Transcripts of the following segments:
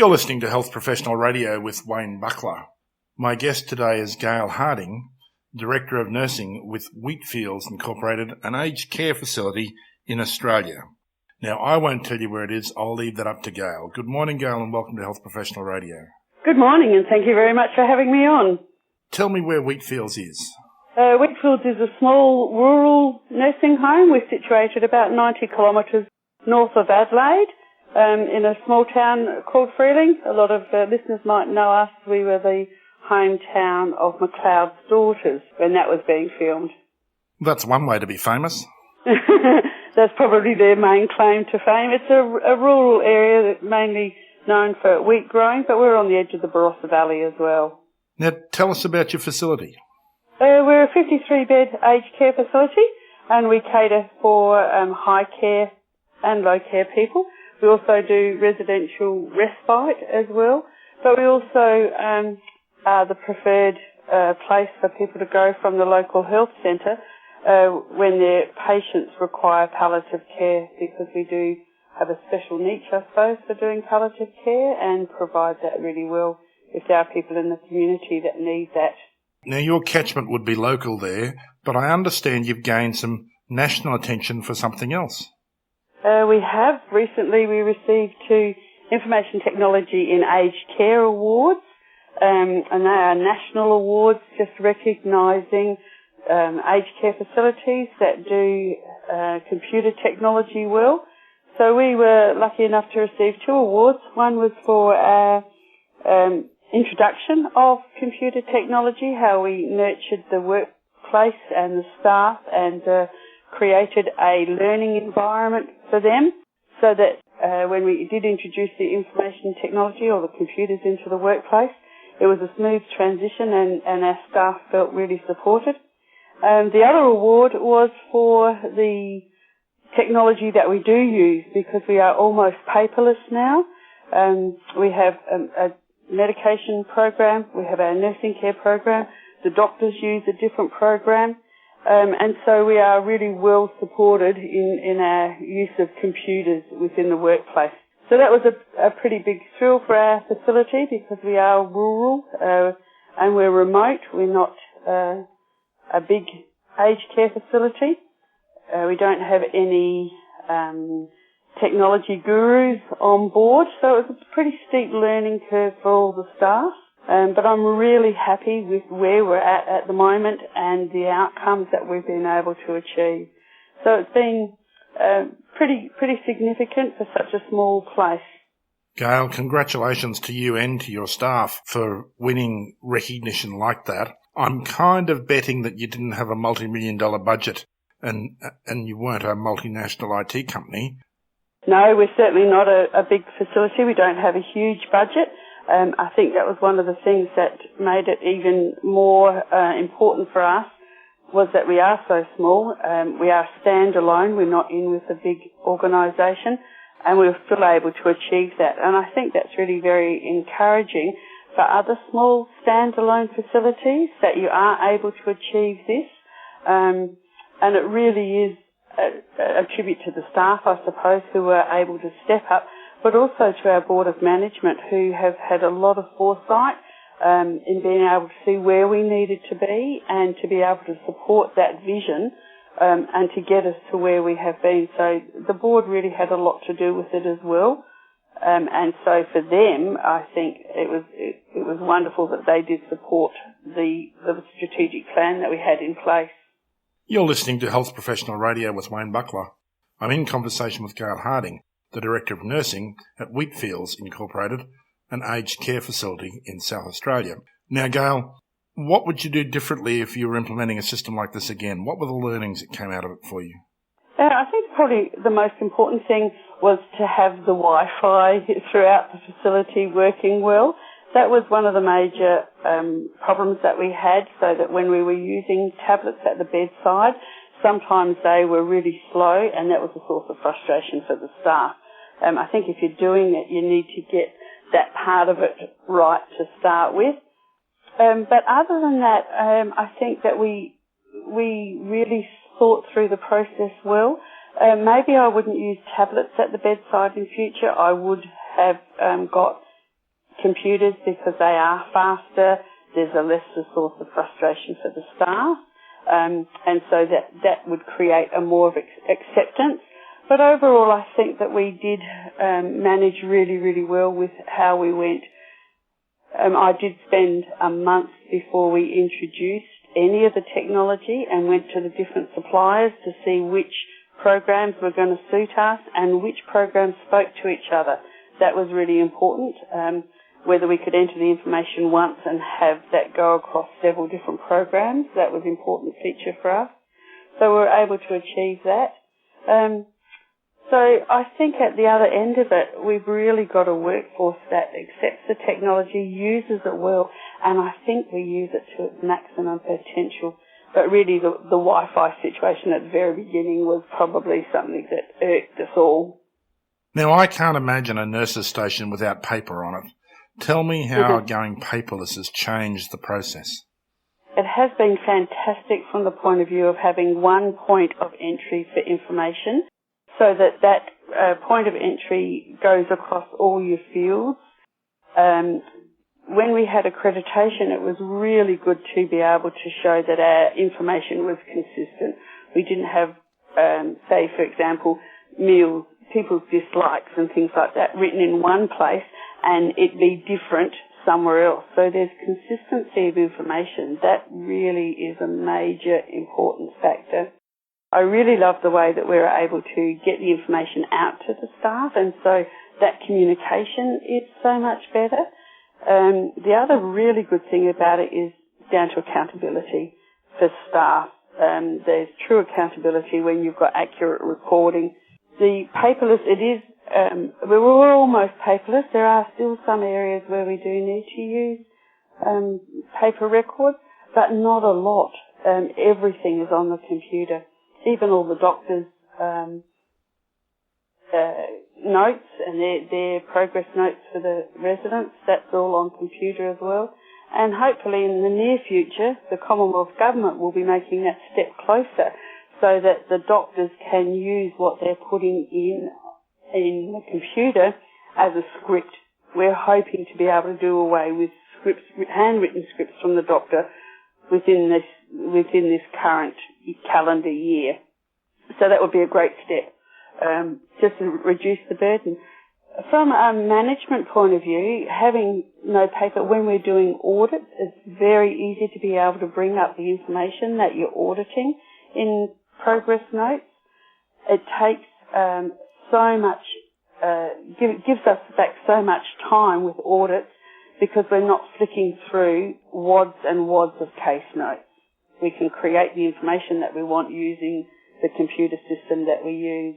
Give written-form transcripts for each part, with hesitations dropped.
You're listening to Health Professional Radio with Wayne Buckler. My guest today is Gail Harding, Director of Nursing with Wheatfields Inc, an aged care facility in Australia. Now, I won't tell you where it is. I'll leave that up to Gail. Good morning, Gail, and welcome to Health Professional Radio. Good morning, and thank you very much for having me on. Tell me where Wheatfields is. Wheatfields is a small rural nursing home. We're situated about 90 kilometres north of Adelaide, in a small town called Freeling. A lot of listeners might know us. We were the hometown of McLeod's Daughters when that was being filmed. That's one way to be famous. That's probably their main claim to fame. It's a rural area that's mainly known for wheat growing, but we're on the edge of the Barossa Valley as well. Now, tell us about your facility. We're a 53-bed aged care facility, and we cater for high care and low care people. We also do residential respite as well, but we also are the preferred place for people to go from the local health centre when their patients require palliative care, because we do have a special niche, I suppose, for doing palliative care and provide that really well if there are people in the community that need that. Now, your catchment would be local there, but I understand you've gained some national attention for something else. We have. Recently we received 2 Information Technology in Aged Care Awards, and they are national awards just recognising aged care facilities that do computer technology well. So we were lucky enough to receive 2 awards. One was for our introduction of computer technology, how we nurtured the workplace and the staff and created a learning environment for them, so that when we did introduce the information technology or the computers into the workplace, it was a smooth transition and our staff felt really supported. The other award was for the technology that we do use, because we are almost paperless now. We have a medication program, we have our nursing care program, the doctors use a different program, and so we are really well supported in our use of computers within the workplace. So that was a pretty big thrill for our facility, because we are rural and we're remote. We're not a big aged care facility. We don't have any technology gurus on board, so it was a pretty steep learning curve for all the staff. But I'm really happy with where we're at the moment and the outcomes that we've been able to achieve. So it's been pretty significant for such a small place. Gail, congratulations to you and to your staff for winning recognition like that. I'm kind of betting that you didn't have a multi-million-dollar budget and you weren't a multinational IT company. No, we're certainly not a big facility. We don't have a huge budget. I think that was one of the things that made it even more important for us, was that we are so small. We are standalone. We're not in with a big organisation, and we're still able to achieve that. And I think that's really very encouraging for other small standalone facilities, that you are able to achieve this. And it really is a tribute to the staff, I suppose, who were able to step up, but also to our Board of Management, who have had a lot of foresight in being able to see where we needed to be and to be able to support that vision and to get us to where we have been. So the board really had a lot to do with it as well. And so for them, I think it was wonderful that they did support the strategic plan that we had in place. You're listening to Health Professional Radio with Wayne Buckler. I'm in conversation with Gail Harding, the Director of Nursing at Wheatfields Inc, an aged care facility in South Australia. Now, Gail, what would you do differently if you were implementing a system like this again? What were the learnings that came out of it for you? I think probably the most important thing was to have the Wi-Fi throughout the facility working well. That was one of the major problems that we had, so that when we were using tablets at the bedside, sometimes they were really slow, and that was a source of frustration for the staff. I think if you're doing it, you need to get that part of it right to start with. But other than that, I think that we really thought through the process well. Maybe I wouldn't use tablets at the bedside in future. I would have got computers because they are faster. There's a lesser source of frustration for the staff. And so that would create a more of acceptance. But overall, I think that we did manage really, really well with how we went. I did spend a month before we introduced any of the technology and went to the different suppliers to see which programs were going to suit us and which programs spoke to each other. That was really important. Whether we could enter the information once and have that go across several different programs, that was an important feature for us. So we were able to achieve that. So I think at the other end of it, we've really got a workforce that accepts the technology, uses it well, and I think we use it to its maximum potential. But really the Wi-Fi situation at the very beginning was probably something that irked us all. Now, I can't imagine a nurse's station without paper on it. Tell me how going paperless has changed the process. It has been fantastic from the point of view of having one point of entry for information, so that point of entry goes across all your fields. When we had accreditation, it was really good to be able to show that our information was consistent. We didn't have, say, for example, people's dislikes and things like that written in one place and it be different somewhere else. So there's consistency of information. That really is a major important factor. I really love the way that we're able to get the information out to the staff, and so that communication is so much better. The other really good thing about it is down to accountability for staff. There's true accountability when you've got accurate recording. The paperless, we're almost paperless. There are still some areas where we do need to use paper records, but not a lot. Everything is on the computer. Even all the doctors' notes and their progress notes for the residents, that's all on computer as well. And hopefully in the near future, the Commonwealth Government will be making that step closer so that the doctors can use what they're putting in the computer as a script. We're hoping to be able to do away with scripts, handwritten scripts from the doctor within this current calendar year. So that would be a great step, just to reduce the burden. From a management point of view, having no paper, when we're doing audits, it's very easy to be able to bring up the information that you're auditing in progress notes. It takes so much, gives us back so much time with audits because we're not flicking through wads and wads of case notes. We can create the information that we want using the computer system that we use.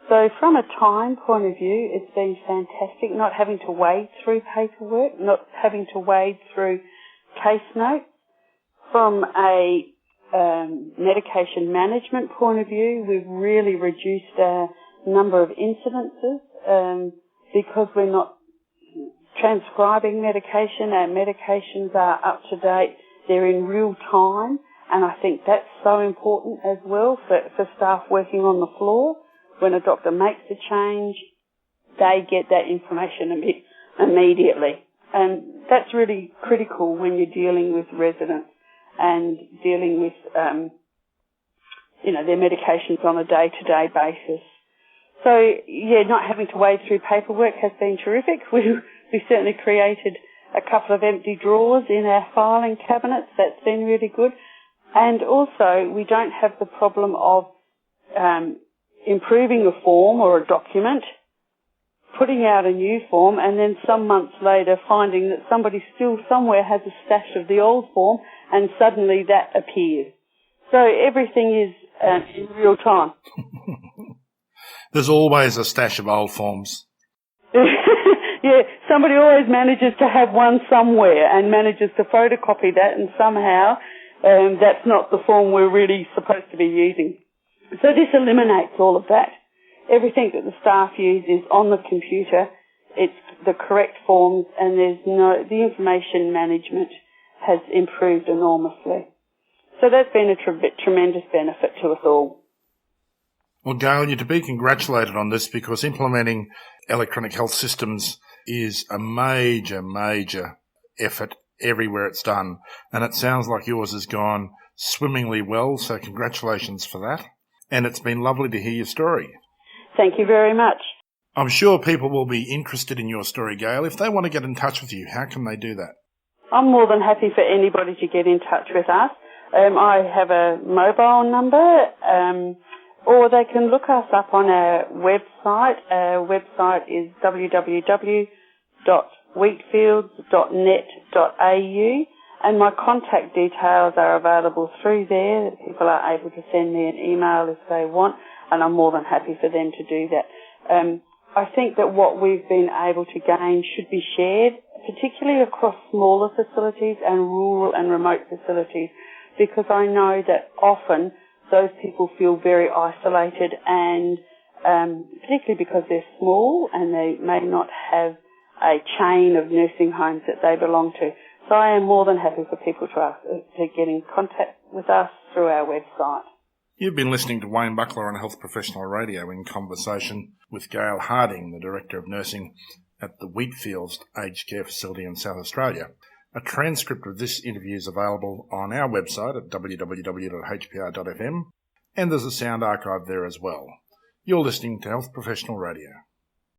So from a time point of view, it's been fantastic not having to wade through paperwork, not having to wade through case notes. From a medication management point of view, we've really reduced our number of incidences because we're not transcribing medication. Our medications are up to date. They're in real time, and I think that's so important as well for staff working on the floor. When a doctor makes a change, they get that information immediately. And that's really critical when you're dealing with residents and dealing with, their medications on a day-to-day basis. So, not having to wade through paperwork has been terrific. We certainly created a couple of empty drawers in our filing cabinets. That's been really good. And also, we don't have the problem of improving a form or a document, putting out a new form, and then some months later finding that somebody still somewhere has a stash of the old form, and suddenly that appears. So everything is in real time. There's always a stash of old forms. Yeah, somebody always manages to have one somewhere and manages to photocopy that, and somehow that's not the form we're really supposed to be using. So this eliminates all of that. Everything that the staff use is on the computer. It's the correct forms, and the information management has improved enormously. So that's been a tremendous benefit to us all. Well, Gail, you're to be congratulated on this because implementing electronic health systems is a major, major effort everywhere it's done, and it sounds like yours has gone swimmingly well, so congratulations for that. And it's been lovely to hear your story. Thank you very much. I'm sure people will be interested in your story, Gail. If they want to get in touch with you, how can they do that? I'm more than happy for anybody to get in touch with us. I have a mobile number, or they can look us up on our website. Our website is www.wheatfields.net.au, and my contact details are available through there. People are able to send me an email if they want, and I'm more than happy for them to do that. I think that what we've been able to gain should be shared, particularly across smaller facilities and rural and remote facilities, because I know that often those people feel very isolated, and particularly because they're small and they may not have a chain of nursing homes that they belong to. So I am more than happy for people to get in contact with us through our website. You've been listening to Wayne Buckler on Health Professional Radio in conversation with Gail Harding, the Director of Nursing at the Wheatfields Aged Care Facility in South Australia. A transcript of this interview is available on our website at www.hpr.fm, and there's a sound archive there as well. You're listening to Health Professional Radio.